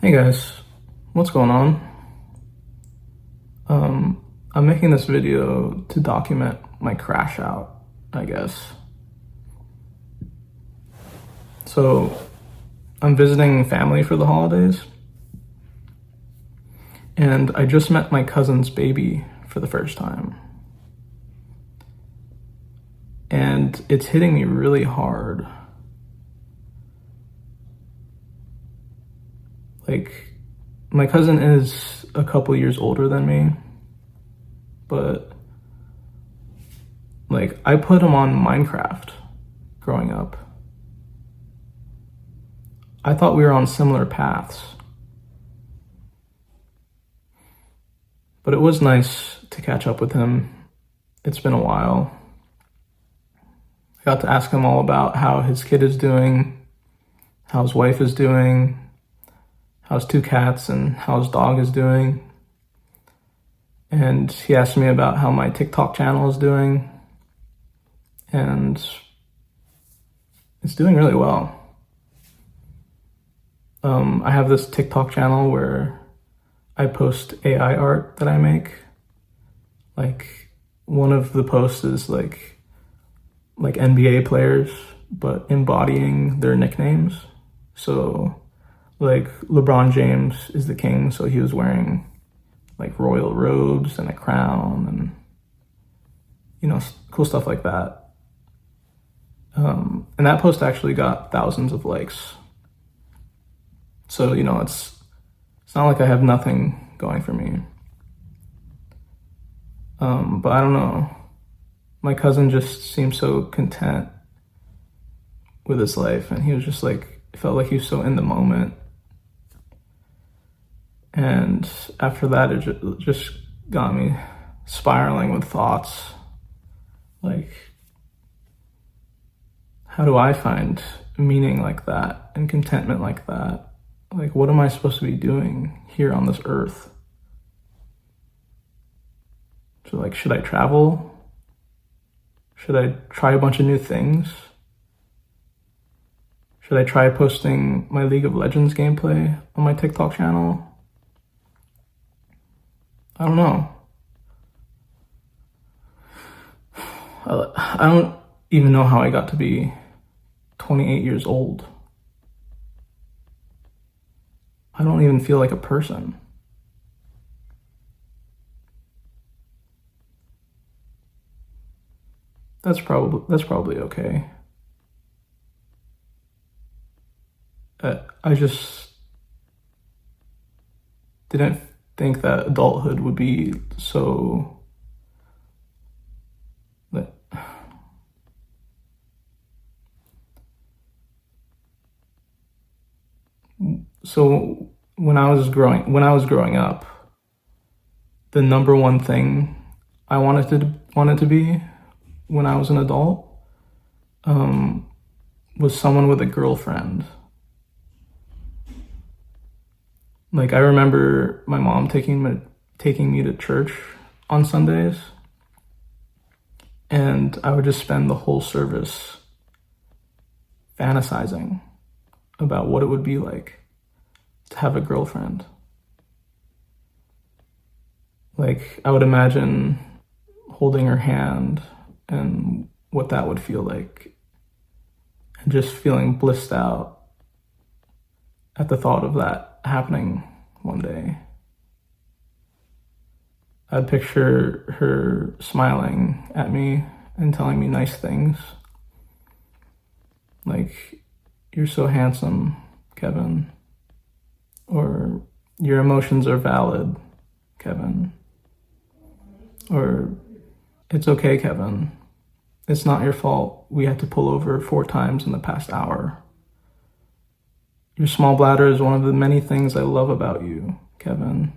Hey guys, what's going on? I'm making this video to document my crash out, I guess. So, I'm visiting family for the holidays, and I just met my cousin's baby for the first time. And it's hitting me really hard. Like, my cousin is a couple years older than me, but like, I put him on Minecraft growing up. I thought we were on similar paths, but it was nice to catch up with him. It's been a while. I got to ask him all about how his kid is doing, how his wife is doing, how his two cats and how his dog is doing. And he asked me about how my TikTok channel is doing, and it's doing really well. I have this TikTok channel where I post AI art that I make. Like, one of the posts is like NBA players, but embodying their nicknames. So, like, LeBron James is the king, so he was wearing like royal robes and a crown and, cool stuff like that. And that post actually got thousands of likes. So, it's not like I have nothing going for me. But I don't know. My cousin just seemed so content with his life, and he was just like, it felt like he was so in the moment. And after that, it just got me spiraling with thoughts. Like, how do I find meaning like that and contentment like that? Like, what am I supposed to be doing here on this earth? So, like, should I travel? Should I try a bunch of new things? Should I try posting my League of Legends gameplay on my TikTok channel? I don't know. I don't even know how I got to be 28 years old. I don't even feel like a person. That's probably okay. I just didn't think that adulthood would be so like, so when I was growing up, the number one thing I wanted to be when I was an adult was someone with a girlfriend. Like, I remember my mom taking me to church on Sundays, and I would just spend the whole service fantasizing about what it would be like to have a girlfriend. Like, I would imagine holding her hand and what that would feel like, and just feeling blissed out at the thought of that happening one day. I'd picture her smiling at me and telling me nice things. Like, "You're so handsome, Kevin." Or, "Your emotions are valid, Kevin." Or, "It's okay, Kevin. It's not your fault we had to pull over 4 times in the past hour. Your small bladder is one of the many things I love about you, Kevin."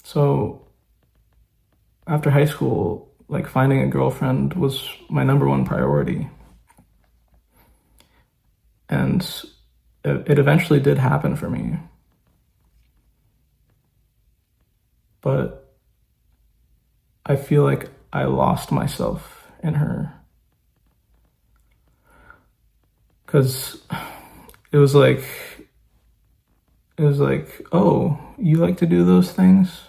So, after high school, like, finding a girlfriend was my number one priority. And it eventually did happen for me. But I feel like I lost myself in her. Because it was like, oh, you like to do those things?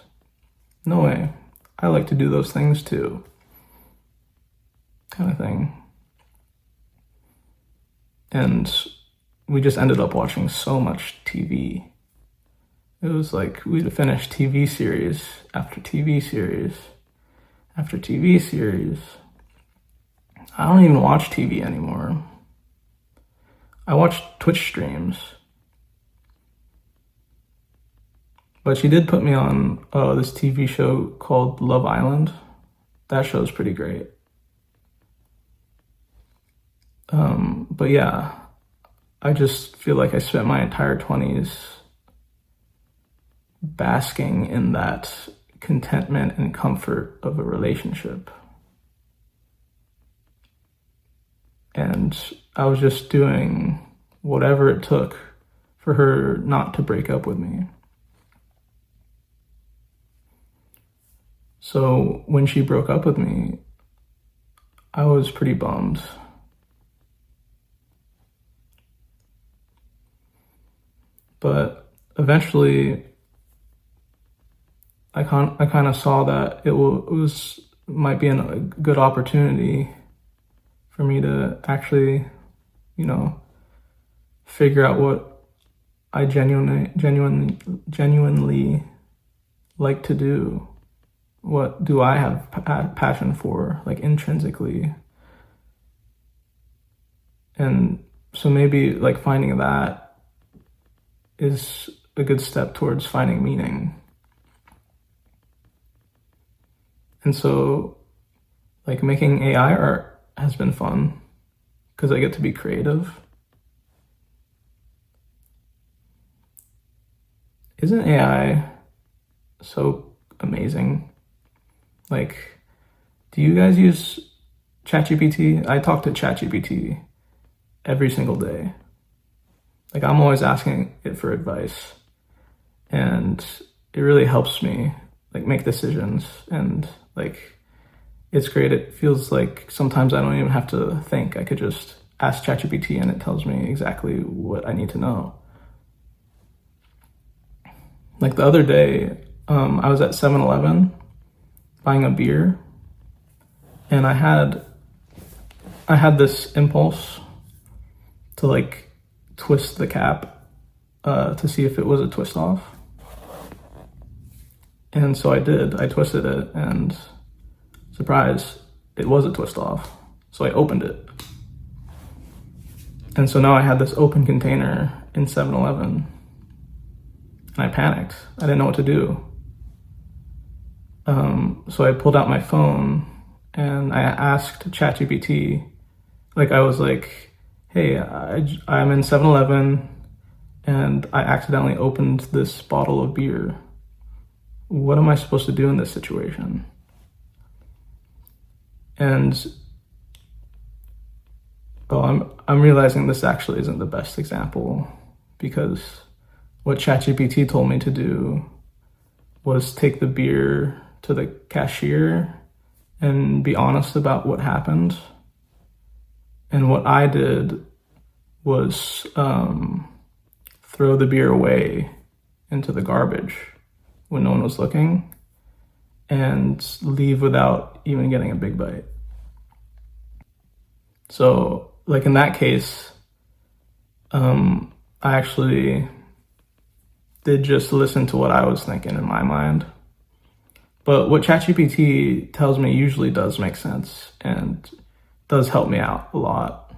No way. I like to do those things too. Kind of thing. And we just ended up watching so much TV. It was like we'd finish TV series after TV series after TV series. I don't even watch TV anymore. I watch Twitch streams. But she did put me on this TV show called Love Island. That show's pretty great. But yeah, I just feel like I spent my entire 20s basking in that contentment and comfort of a relationship. And I was just doing whatever it took for her not to break up with me. So when she broke up with me, I was pretty bummed. But eventually, I kind of saw that it might be a good opportunity for me to actually, figure out what I genuinely like to do. What do I have passion for, like intrinsically? And so maybe like finding that is a good step towards finding meaning. And so like making AI art has been fun because I get to be creative. Isn't AI so amazing? Like, do you guys use ChatGPT? I talk to ChatGPT every single day. Like, I'm always asking it for advice, and it really helps me like make decisions, and like it's great. It feels like sometimes I don't even have to think. I could just ask ChatGPT and it tells me exactly what I need to know. Like the other day, I was at 7-Eleven buying a beer, and I had this impulse to like twist the cap to see if it was a twist off. And so I did. I twisted it, and surprise, it was a twist off. So I opened it. And so now I had this open container in 7-Eleven, and I panicked. I didn't know what to do. So I pulled out my phone and I asked ChatGPT, like I was like, hey, I'm in 7-Eleven and I accidentally opened this bottle of beer. What am I supposed to do in this situation? And I'm realizing this actually isn't the best example, because what ChatGPT told me to do was take the beer to the cashier and be honest about what happened. And what I did was throw the beer away into the garbage when no one was looking and leave without even getting a big bite. So, like in that case, I actually did just listen to what I was thinking in my mind. But what ChatGPT tells me usually does make sense and does help me out a lot.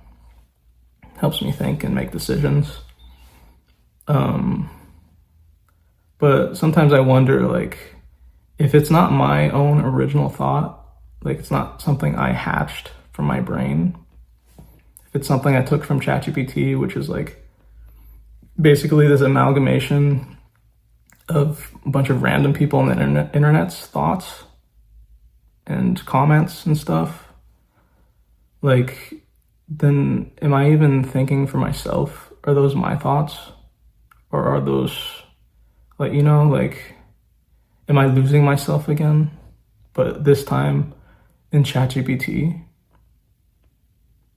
Helps me think and make decisions. But sometimes I wonder, like, if it's not my own original thought, like it's not something I hatched from my brain, if it's something I took from ChatGPT, which is like basically this amalgamation of a bunch of random people on the internet's thoughts and comments and stuff, like, then am I even thinking for myself? Are those my thoughts? Or are those, like, like, am I losing myself again? But this time in ChatGPT?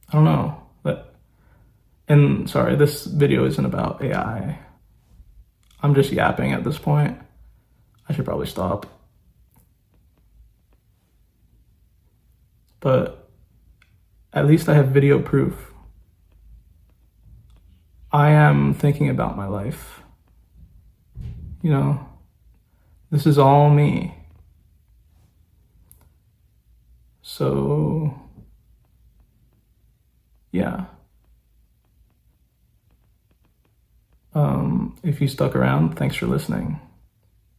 I don't know. But And sorry, this video isn't about AI. I'm just yapping at this point. I should probably stop. But at least I have video proof. I am thinking about my life. You know, this is all me. So, yeah. If you stuck around, thanks for listening.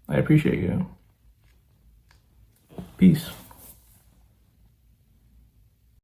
I appreciate you. Peace.